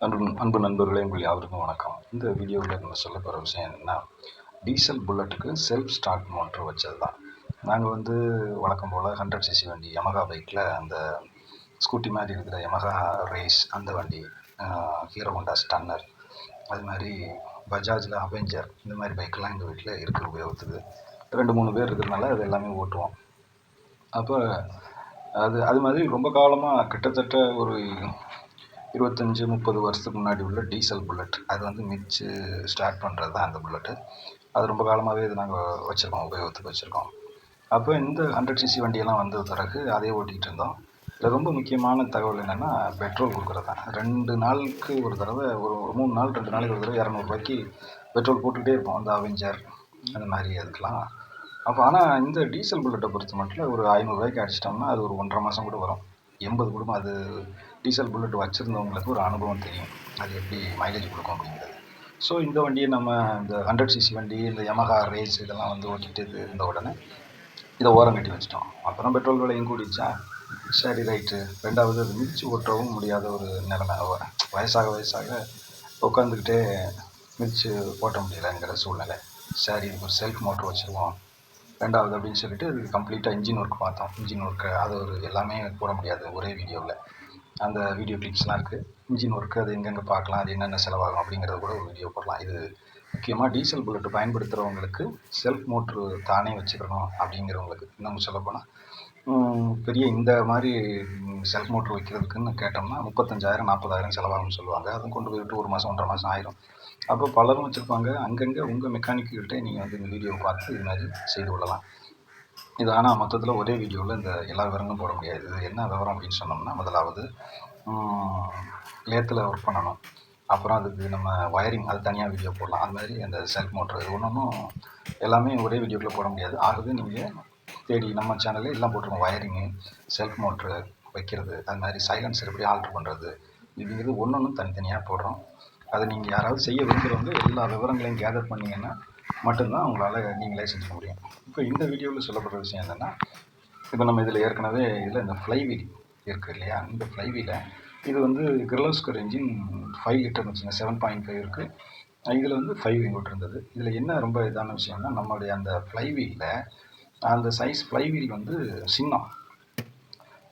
அன்பு நண்பர்களே, உங்கள் யாவருக்கும் வணக்கம். இந்த வீடியோவில் நம்ம சொல்ல போகிற விஷயம் என்னென்னா, டீசல் புல்லட்டுக்கு செல்ஃப் ஸ்டார்ட் மோட்ரு வச்சது தான். நாங்கள் வழக்கம் போல் 100cc வண்டி யமஹா பைக்கில் அந்த ஸ்கூட்டி மாதிரி இருக்கிற யமஹா ரேஸ் அந்த வண்டி, ஹீரோ ஹோண்டா ஸ்டன்னர், அது மாதிரி பஜாஜில் அவெஞ்சர், இந்த மாதிரி பைக்கெல்லாம் எங்கள் வீட்டில் இருக்குது உபயோகத்துக்கு. 2-3 பேர் இருக்கிறதுனால அது எல்லாமே ஓட்டுவோம். அப்போ அது மாதிரி ரொம்ப காலமாக கிட்டத்தட்ட ஒரு 25-30 வருஷத்துக்கு முன்னாடி உள்ள டீசல் புல்லட், அது மிச்சு ஸ்டார்ட் பண்ணுறது தான் அந்த புல்லட்டு. அது ரொம்ப காலமாகவே இது நாங்கள் வச்சுருக்கோம், உபயோகத்துக்கு வச்சுருக்கோம். அப்போ இந்த 100cc வண்டியெல்லாம் வந்த பிறகு அதே ஓட்டிகிட்டு இருந்தோம். இதில் ரொம்ப முக்கியமான தகவல் என்னென்னா, பெட்ரோல் கொடுக்குறது தான். 2 நாளுக்கு ஒரு தடவை, ஒரு 3 நாள் 2 நாளைக்கு ஒரு தடவை 200 ரூபாய்க்கு பெட்ரோல் போட்டுக்கிட்டே இருப்போம், அந்த அவெஞ்சர் அந்த மாதிரி அதுக்கெலாம். அப்போ ஆனால் இந்த டீசல் புல்லட்டை பொறுத்த மட்டும் ஒரு 500 ரூபாய்க்கு அடிச்சிட்டோம்னா அது ஒரு 1.5 மாதம் கூட வரும். 80 குடும்பம். அது டீசல் புல்லட் வச்சுருந்தவங்களுக்கு ஒரு அனுபவம் தெரியும், அது எப்படி மைலேஜ் கொடுக்கும் அப்படிங்கிறது. ஸோ இந்த வண்டியை நம்ம இந்த 100cc வண்டி, இந்த யமஹா ரேஸ் இதெல்லாம் ஓட்டிகிட்டு இருந்த உடனே இதை ஓரம் கட்டி வச்சிட்டோம். அப்புறம் பெட்ரோல் விலையும் கூடிடுச்சா, சரி ரைட்டு. ரெண்டாவது அது மிதிச்சு ஓட்டவும் முடியாத ஒரு நிலைமை, வயசாக உட்காந்துக்கிட்டே மிதிச்சு ஓட்ட முடியலைங்கிற சூழ்நிலை. சரி, இதுக்கு ஒரு செல்ஃப் மோட்ரு வச்சுருவோம் ரெண்டாவது அப்படின்னு சொல்லிட்டு அதுக்கு கம்ப்ளீட்டாக இன்ஜின் ஒர்க் பார்த்தோம். இன்ஜின் ஒர்க்கு அது எல்லாமே போட முடியாது ஒரே வீடியோவில். அந்த வீடியோ கிளிப்ஸ்லாம் இருக்குது. இன்ஜின் ஒர்க்கு அது எங்கெங்கே பார்க்கலாம், அது என்னென்ன செலவாகும் அப்படிங்கிறத கூட ஒரு வீடியோ போடலாம். இது முக்கியமாக டீசல் புல்லட்டு பயன்படுத்துகிறவங்களுக்கு செல்ஃப் மோட்ரு தானே வச்சுக்கணும் அப்படிங்கிறவங்களுக்கு. இன்னும் சொல்லப்போனால் பெரிய இந்த மாதிரி செல்ஃப் மோட்ரு வைக்கிறதுக்குன்னு கேட்டோம்னா 35,000-40,000 செலவாகும்னு சொல்லுவாங்க. அதுவும் கொண்டு போய்விட்டு 1 மாதம் 1.5 மாதம் ஆயிரும். அப்போ பலரும் வச்சுருப்பாங்க. அங்கங்கே உங்கள் மெக்கானிக்கிட்ட நீங்கள் இந்த வீடியோவை பார்த்து இது மாதிரி செய்து கொள்ளலாம். இது ஆனால் மொத்தத்தில் ஒரே வீடியோவில் இந்த எல்லா விவரங்களும் போட முடியாது. இது என்ன விவரம் அப்படின்னு சொன்னோம்னா, முதலாவது லேத்தில் ஒர்க் பண்ணணும். அப்புறம் அதுக்கு நம்ம வயரிங், அது தனியாக வீடியோ போடலாம். அது மாதிரி அந்த செல்ஃப் மோட்ரு இது ஒன்றும் எல்லாமே ஒரே வீடியோக்குள்ளே போட முடியாது. ஆகவே நீங்கள் தேடி நம்ம சேனலில் எல்லாம் போட்டிருக்கோம். வயரிங்கு, செல்ஃப் மோட்ரு வைக்கிறது, அது மாதிரி சைலன்சர் எப்படி ஆல்ட்ரு பண்ணுறது, இதுங்கிறது ஒன்று தனித்தனியாக போடுறோம். அதை நீங்கள் யாராவது செய்ய விரும்புகிறவங்க எல்லா விவரங்களையும் கேதர் பண்ணிங்கன்னா மட்டும்தான் உங்களால் நீங்களே செஞ்சுக்க முடியும். இப்போ இந்த வீடியோவில் சொல்லப்படுற விஷயம் என்னென்னா, இப்போ நம்ம இதில் ஏற்கனவே இந்த ஃப்ளைவீல் இருக்குது இல்லையா, இந்த ஃப்ளைவீலை இது கிர்லோஸ்கர் இன்ஜின் 5 லிட்டர்னு வச்சுங்க, 7.5 இருக்குது. இதில் 5 இன்வெர்ட்டர் இருந்தது. இதில் என்ன ரொம்ப இதான விஷயம்னா, நம்மளுடைய அந்த ஃப்ளைவீலில் அந்த சைஸ் ஃப்ளைவீல் சின்னம்.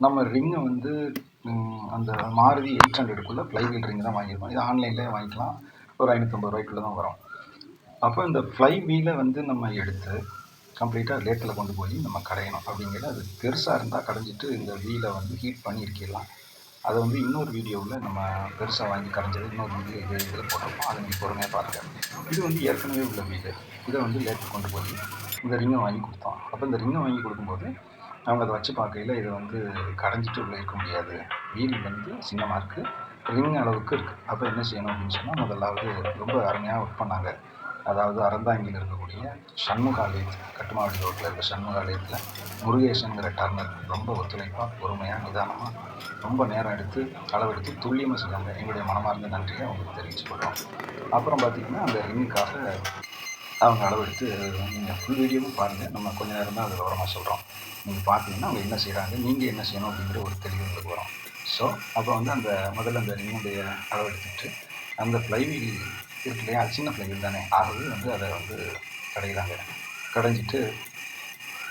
நம்ம ரிங்கை அந்த மாருதி 800க்குள்ளே ஃப்ளைவீல் ரிங் தான் வாங்கியிருக்கோம். இது ஆன்லைன்லேயே வாங்கிக்கலாம், ஒரு 550 ரூபாய்க்குள்ளே தான் வரும். அப்போ இந்த ஃப்ளைவீலை நம்ம எடுத்து கம்ப்ளீட்டாக லேத்தில் கொண்டு போய் நம்ம கடையணும். அப்படிங்கிறது அது பெருசாக இருந்தால் கடைஞ்சிட்டு இந்த வீலை ஹீட் பண்ணி இருக்கிடலாம். அதை இன்னொரு வீடியோவில் நம்ம பெருசாக வாங்கி கடைஞ்சது இன்னொரு வீடியோ இதே இதில் போட்டிருப்போம். அதை நீங்கள் பொறுமையாக பாருங்கள். இது ஏற்கனவே உள்ள வீடு. இதை லேத்தில் கொண்டு போய் இந்த ரிங்கை வாங்கி கொடுத்தோம். அப்போ இந்த ரிங்கை வாங்கி கொடுக்கும்போது அவங்க அதை வச்சு பார்க்கையில் இதை கடைஞ்சிட்டு உள்ளே இருக்க முடியாது, வீல் சின்னமாக இருக்குது, ரிங் அளவுக்கு இருக்குது. அப்போ என்ன செய்யணும் அப்படின்னு சொன்னால், முதலாவது ரொம்ப அருமையாக ஒர்க் பண்ணாங்க. அதாவது அறந்தாங்கியில் இருக்கக்கூடிய சண்முகாலயத்தில், கட்டுமாவடி ரோட்டில் இருக்க சண்முகாலயத்தில் முருகேசனுங்கிற டர்னர் ரொம்ப ஒத்துழைப்பாக, பொறுமையாக, நிதானமாக, ரொம்ப நேரம் எடுத்து அளவெடுத்து துல்லியமாக செஞ்சாங்க. எங்களுடைய மனமார்ந்த நன்றியை அவங்களுக்கு தெரிவிச்சுக்கொள்கிறோம். அப்புறம் பார்த்திங்கன்னா, அந்த ரிங்குக்காக அவங்க அளவெடுத்து, நீங்கள் ஃபுல் வீடியோவும் பாருங்கள், நம்ம கொஞ்ச நேரம் தான் அது விவரமாக சொல்கிறோம். நீங்கள் பார்த்தீங்கன்னா அவங்க என்ன செய்கிறாங்க, நீங்கள் என்ன செய்யணும் அப்படிங்கிற ஒரு தெளிவு உங்களுக்கு வரும். ஸோ அப்போ அந்த முதல்ல அந்த ரிங்குடைய அளவெடுத்துட்டு அந்த ஃப்ளைவீல் இருக்கு இல்லையா, சின்ன ஃப்ளைவீல் தானே, ஆகவே அதை கடையிறாங்க. கடைஞ்சிட்டு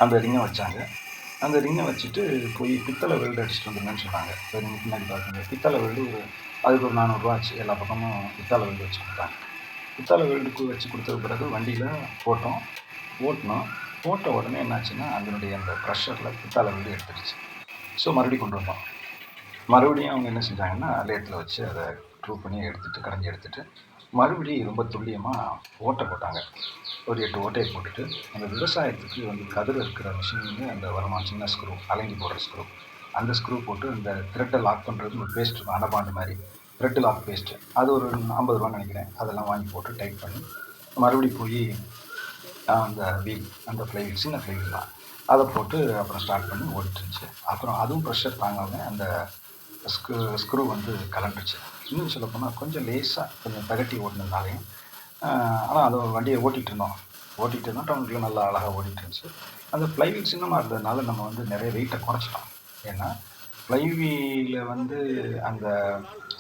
அந்த ரிங்கை வச்சாங்க. அந்த ரிங்கை வச்சுட்டு போய் பித்தளை வெல்டு அடிச்சுட்டு வந்துருங்கன்னு சொன்னாங்க. இப்போ நீங்கள் பின்னாடி பார்க்குங்க, பித்தளை வெல்டு அதுக்கு ஒரு 400 ரூபா ஆச்சு. எல்லா பக்கமும் பித்தளை வெல்டு வச்சு கொடுத்தாங்க. பித்தளை வெல்டுக்கு வச்சு கொடுத்த பிறகு வண்டியில் ஓட்டினோம். போட்ட உடனே என்னாச்சுன்னா, அதனுடைய அந்த ப்ரெஷரில் பித்தளை வெல்டு எடுத்துடுச்சு. ஸோ மறுபடியும் கொண்டு வந்தோம். மறுபடியும் அவங்க என்ன செஞ்சாங்கன்னா, லேத்தில் வச்சு அதை ட்ரூ பண்ணி கடைஞ்சி எடுத்துகிட்டு மறுபடியும் ரொம்ப துல்லியமாக ஓட்டை போட்டாங்க. ஒரு 8 ஓட்டையை போட்டுட்டு, அந்த விவசாயத்துக்கு கதிர் இருக்கிற மிஷின் அந்த வரணும், சின்ன ஸ்க்ரூ, அலங்கி போடுற ஸ்க்ரூ, அந்த ஸ்க்ரூ போட்டு இந்த த்ரெட்டை லாக் பண்ணுறது ஒரு பேஸ்ட் இருக்கும், அனபாண்டு மாதிரி த்ரெட்டு லாக் பேஸ்ட்டு, அது ஒரு 50 ரூபான்னு நினைக்கிறேன். அதெல்லாம் வாங்கி போட்டு டைட் பண்ணி மறுபடியும் போய் அந்த வீல், அந்த ஃப்ளைவீல், சின்ன ஃப்ளைவீல் தான், அதை போட்டு அப்புறம் ஸ்டார்ட் பண்ணி ஓடிட்டுருந்துச்சு. அப்புறம் அதுவும் ப்ரெஷர் தாங்காமல் அந்த ஸ்க்ரூ கலண்டுருச்சு. இன்னும் சொல்லப்போனால் கொஞ்சம் லேசாக கொஞ்சம் தகட்டி ஓட்டினதுனாலையும், ஆனால் அதை வண்டியை ஓட்டிகிட்டு இருந்தோம். டவுனுக்குள்ளே நல்லா அழகாக ஓடிட்டு இருந்துச்சு. அந்த ஃப்ளைவீல் சின்னமாக இருந்ததுனால நம்ம நிறைய வெயிட்டை குறைச்சிட்டோம். ஏன்னா ஃப்ளைவீல வந்து அந்த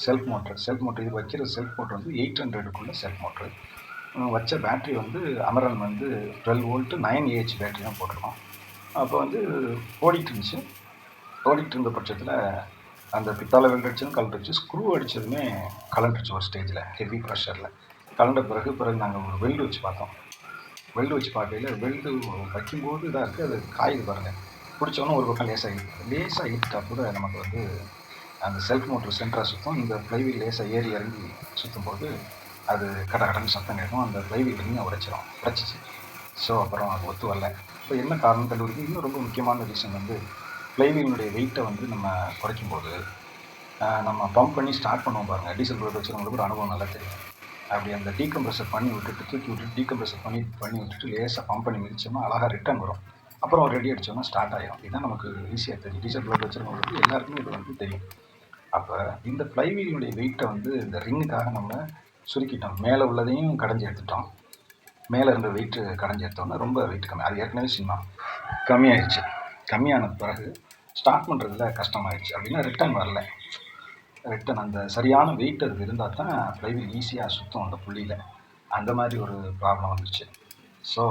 செல்ஃப் மோட்டர் இது வைக்கிற செல்ஃப் மோட்டர் வந்து 800க்குள்ள செல்ஃப் மோட்ரு. வச்ச பேட்ரி வந்து அமரன் வந்து 12 வோல்ட்டு 9 பேட்டரி தான் போட்டிருக்கோம். அப்போ வந்து ஓடிட்டு இருந்துச்சு. ஓடிட்டு இருந்த பட்சத்தில் அந்த பித்தாளை வெல்ட் அடிச்சதும் கலண்டுருச்சு, ஸ்க்ரூ அடித்ததுமே கலண்டுருச்சு ஒரு ஸ்டேஜில் ஹெவி ப்ரெஷரில். கலண்ட பிறகு நாங்கள் ஒரு வெல்டு வச்சு பார்த்தோம். வெல்டு வச்சு பார்க்கையில் வெல்டு வைக்கும்போது இதாக இருக்குது, அது காயுது பாருங்கள். பிடிச்சோன்னே ஒரு பக்கம் லேசாக இழுத்துட்டா கூட நமக்கு வந்து அந்த செல்ஃப் மோட்டர் சென்டராக சுற்றும். இந்த ஃப்ளைவீல் லேசாக ஏறி இறங்கி சுற்றும் போது அது கடன்னு சத்தம் கேட்கும். அந்த ஃப்ளைவீல் ரிங்கை உடைச்சிச்சு. ஸோ அப்புறம் அது ஒத்து வரல. இப்போ என்ன காரணம் கண்டுபிடிக்கும். இன்னும் ரொம்ப முக்கியமான ரீசன் வந்து ஃப்ளைவீலினுடைய வெயிட்டை வந்து நம்ம குறைக்கும்போது நம்ம பம்ப் பண்ணி ஸ்டார்ட் பண்ணுவோம் பாருங்கள். டீசல் ப்ளோட் வச்சுருவங்களுக்கு ஒரு அனுபவம் நல்லா தெரியும். அப்படி அந்த டீகம்ப்ரெஷர் பண்ணி விட்டுட்டு தூக்கி விட்டுட்டு டீகம்ப்ரெஷர் பண்ணி விட்டுட்டு லேசாக பம்ப் பண்ணி மிதிச்சோம்னா அழகாக ரிட்டர்ன் வரும். அப்புறம் ரெடி அடித்தோம்னா ஸ்டார்ட் ஆகிடும். இதுதான் நமக்கு ஈஸியாக தெரியும். டீசல் ப்ளோட் வச்சுருவங்களுக்கு எல்லாருக்குமே இது வந்து தெரியும். அப்போ இந்த ஃப்ளைவீலினுடைய வெயிட்டை வந்து இந்த ரிங்குக்காக நம்ம சுருக்கிட்டோம். மேலே உள்ளதையும் கடைஞ்சி எடுத்துட்டோம். மேலே இருந்த வெயிட்டு கடைஞ்சி எடுத்தோம்னா ரொம்ப வெயிட் கம்மி. அது ஏற்கனவே சின்ன கம்மியாயிடுச்சு. கம்மியான பிறகு ஸ்டார்ட் பண்ணுறதுல கஷ்டமாயிடுச்சு. அப்படின்னா ரிட்டர்ன் வரல. ரிட்டன் அந்த சரியான வெயிட் அது இருந்தால் தான் ஃப்ளைவீல் ஈஸியாக சுற்றும் அந்த புள்ளியில். அந்த மாதிரி ஒரு ப்ராப்ளம் வந்துடுச்சு. ஸோ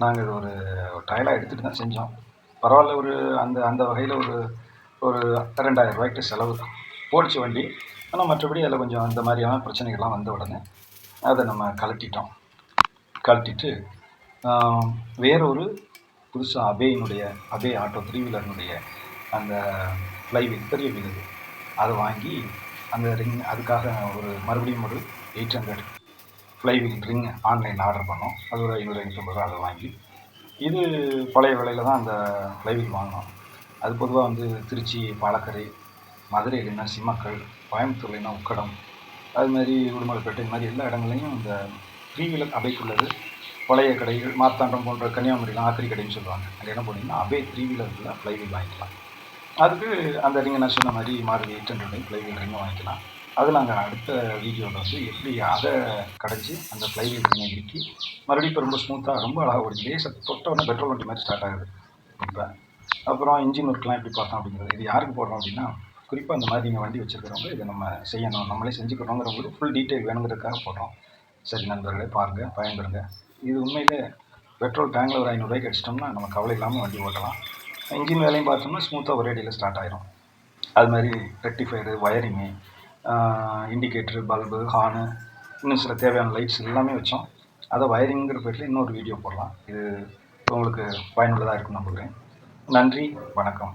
நாங்கள் இது ஒரு ட்ரையலாக எடுத்துகிட்டு தான் செஞ்சோம். பரவாயில்ல, ஒரு அந்த அந்த வகையில் ஒரு ஒரு 2000 ரூபாய்க்கு செலவு போடிச்சு வண்டி. ஆனால் மற்றபடி அதில் கொஞ்சம் அந்த மாதிரியான பிரச்சனைகள்லாம் வந்த உடனே அதை நம்ம கழட்டிட்டு வேறொரு புதுசாக அபே ஆட்டோ 3 வீலர்னுடைய அந்த ஃப்ளைவீல் பெரிய வீல் அதை வாங்கி அந்த ரிங் அதுக்காக மறுபடியும் ஒரு 800 ஃப்ளைவீல் ரிங் ஆன்லைனில் ஆர்டர் பண்ணோம். அது ஒரு 550 ரூபா. அதை வாங்கி இது பழைய விலையில் தான் அந்த ஃப்ளைவீல் வாங்கினோம். அது பொதுவாக வந்து திருச்சி, பாலக்கரை, மதுரையிலன்னா சிம்மக்கல், கோயம்புத்தூர்லன்னா உக்கடம், அதுமாதிரி உடுமலைப்பேட்டை, இது மாதிரி எல்லா இடங்கள்லையும் இந்த 3 வீலர் அபேக்குள்ளது பழைய கடைகள், மார்த்தாண்டம் போன்ற கன்னியாகுமரிலாம் ஆக்கிரி கடைன்னு சொல்லுவாங்க. அங்கே என்ன போனீங்கன்னா அபே 3 வீலருக்குள்ள ஃப்ளைவீல் வாங்கிக்கலாம். அதுக்கு அந்த ரிங்கை நான் சொன்ன மாதிரி மாருதி 800 ஃப்ளைவீல் ரிங்கை வாங்கிக்கலாம். அதில் நாங்கள் அடுத்த வீடியோவில் வந்து எப்படி அதை கடைஞ்சி அந்த ஃப்ளைவீல் ரிங்கை இறுக்கி மறுபடியும் இப்போ ரொம்ப ஸ்மூத்தாக ரொம்ப அழகாக ஓடிச்சு. லேசாக தொட்டவுடனே பெட்ரோல் வண்டி மாதிரி ஸ்டார்ட் ஆகுது இப்போ. அப்புறம் இன்ஜின் ஒர்க்லாம் எப்படி பார்த்தோம் அப்படிங்கிறது. இது யாருக்கு போடுறோம் அப்படின்னா, குறிப்பாக இந்த மாதிரி நீங்கள் வண்டி வச்சுருக்கிறவங்க இதை நம்ம செய்யணும், நம்மளே செஞ்சுக்கணுங்கிறவங்களுக்கு ஃபுல் டீட்டெயில் வேணுங்கிறதுக்காக போடுறோம். சரி நண்பர்களே, பாருங்கள், பயன்பெறுங்க. இது உண்மையிலே பெட்ரோல் டேங்கில் ஒரு 500 ரூபாய்க்கு அடிச்சிட்டோம்னா நம்ம கவலை இல்லாமல் வண்டி ஓட்டலாம். இன்ஜின் வேலையும் பார்த்தோம்னா ஸ்மூத்தாக ஒரே அடியில் ஸ்டார்ட் ஆகிரும். அது மாதிரி ரெக்டிஃபையரு, வயரிங்கு, இண்டிகேட்ரு, பல்பு, ஹார்னு, இன்னும் சில தேவையான லைட்ஸ் எல்லாமே வச்சோம். அதை வயரிங்கிற பேரில் இன்னொரு வீடியோ போடலாம். இது உங்களுக்கு பயனுள்ளதாக இருக்குன்னு நம்புகிறேன். நன்றி, வணக்கம்.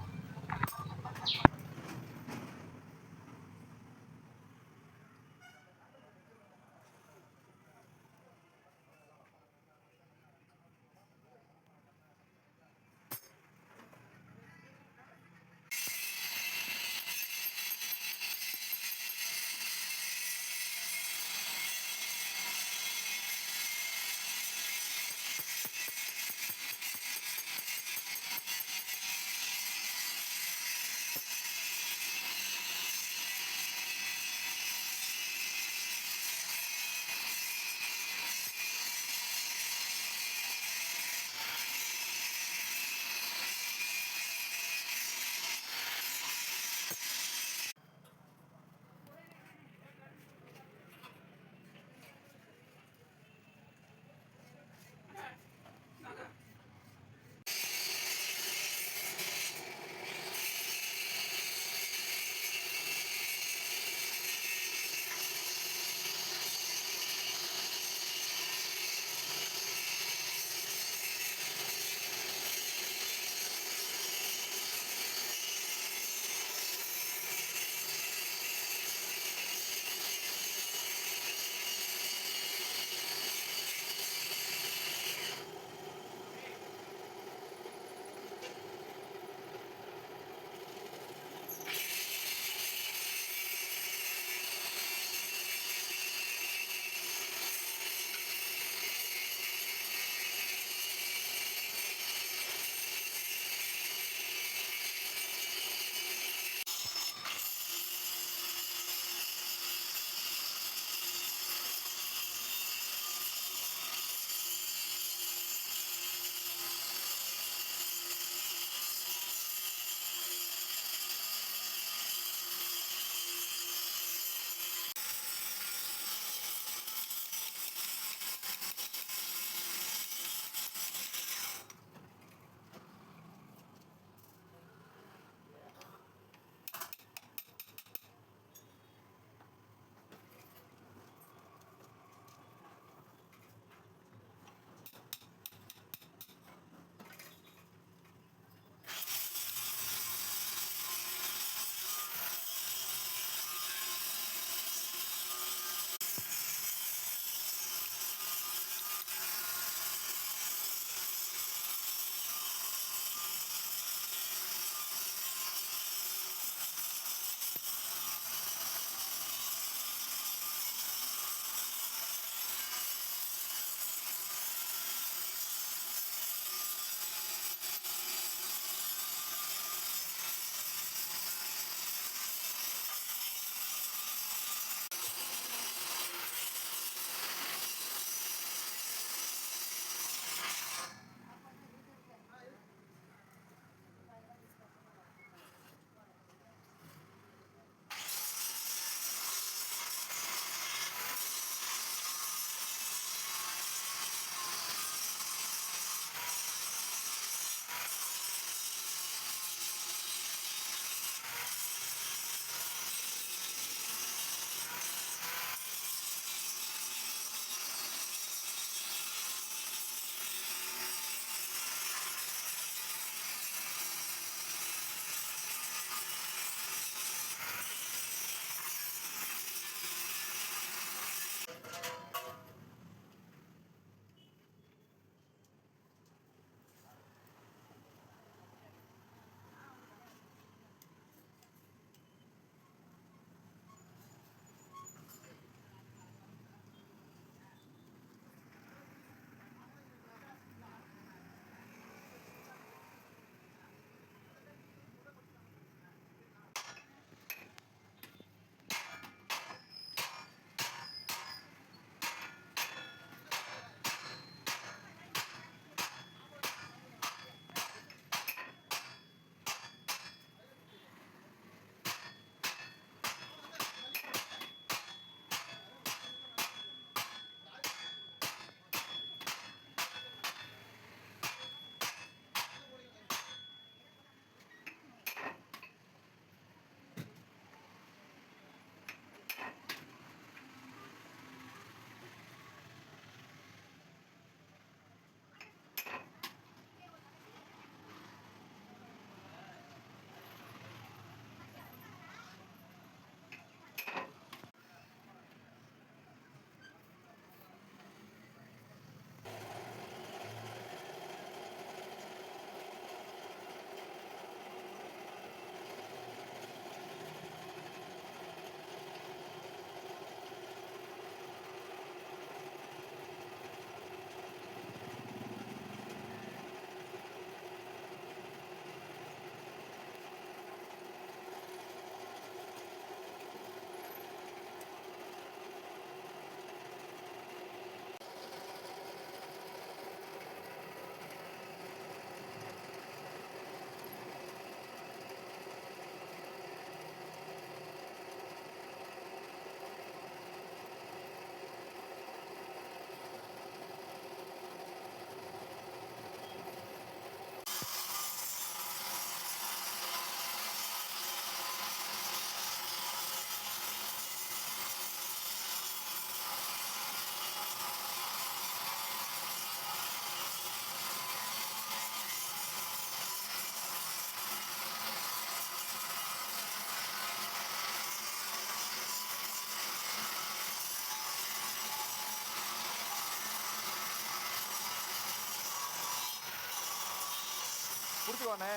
பிடிச்சிக்கோண்ணே.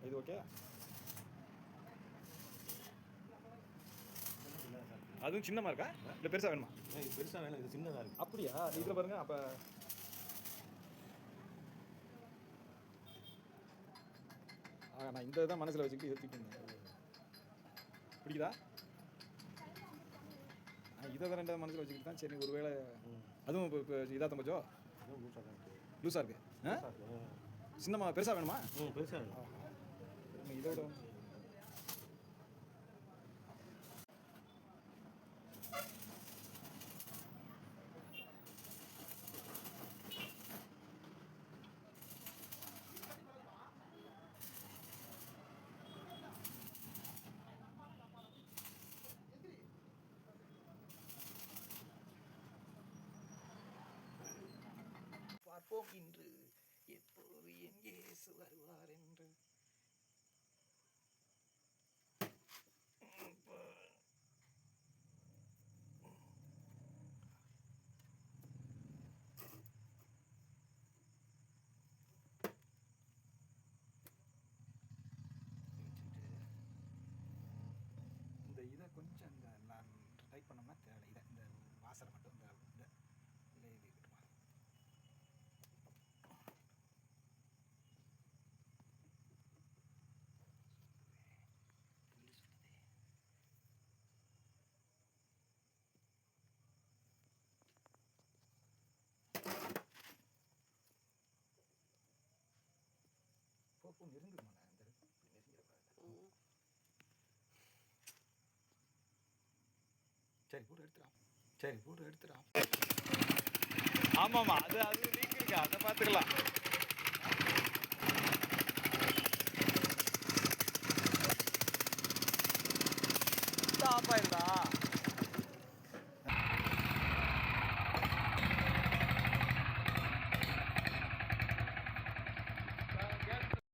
இது ஓகே. அதுவும் சின்னமாக இருக்கா இல்லை பெருசாக வேணுமா? பெருசாக வேணும், இது சின்னதாக இருக்குது. அப்படியா? இதில் பாருங்க. அப்போ நான் இந்த இதான் மனசில் வச்சுக்கிட்டு ஏற்றிட்டு பிடிக்குதா? இதை தான் ரெண்டாவது மனசில் வச்சுக்கிட்டு தான் சரி ஒரு வேளை அதுவும் இப்போ இதாக தம்பச்சோ லூஸாக இருக்கு. சின்னமாக பெருசாக வேணுமா? பெருசாக வேணும். இதோட பார்ப்போம் இன்று எப்போது என் இயேசு வருவார் என்று. இந்த இதை கொஞ்சம் இந்த நான் டைப் பண்ணோம்னா தேவை. இதை இந்த வாசலை மட்டும் இந்த இதை இது இருக்கட்டுமா? போக்கும் நெருங்குமாண்ணா இந்த நெருங்கிடக்கூடாது. சரி போட்டு எடுத்துடான். ஆமாம்மா, அது லீக் இருக்கா, அதை பார்த்துக்கலாம். ஆஃப் ஆயிருந்தா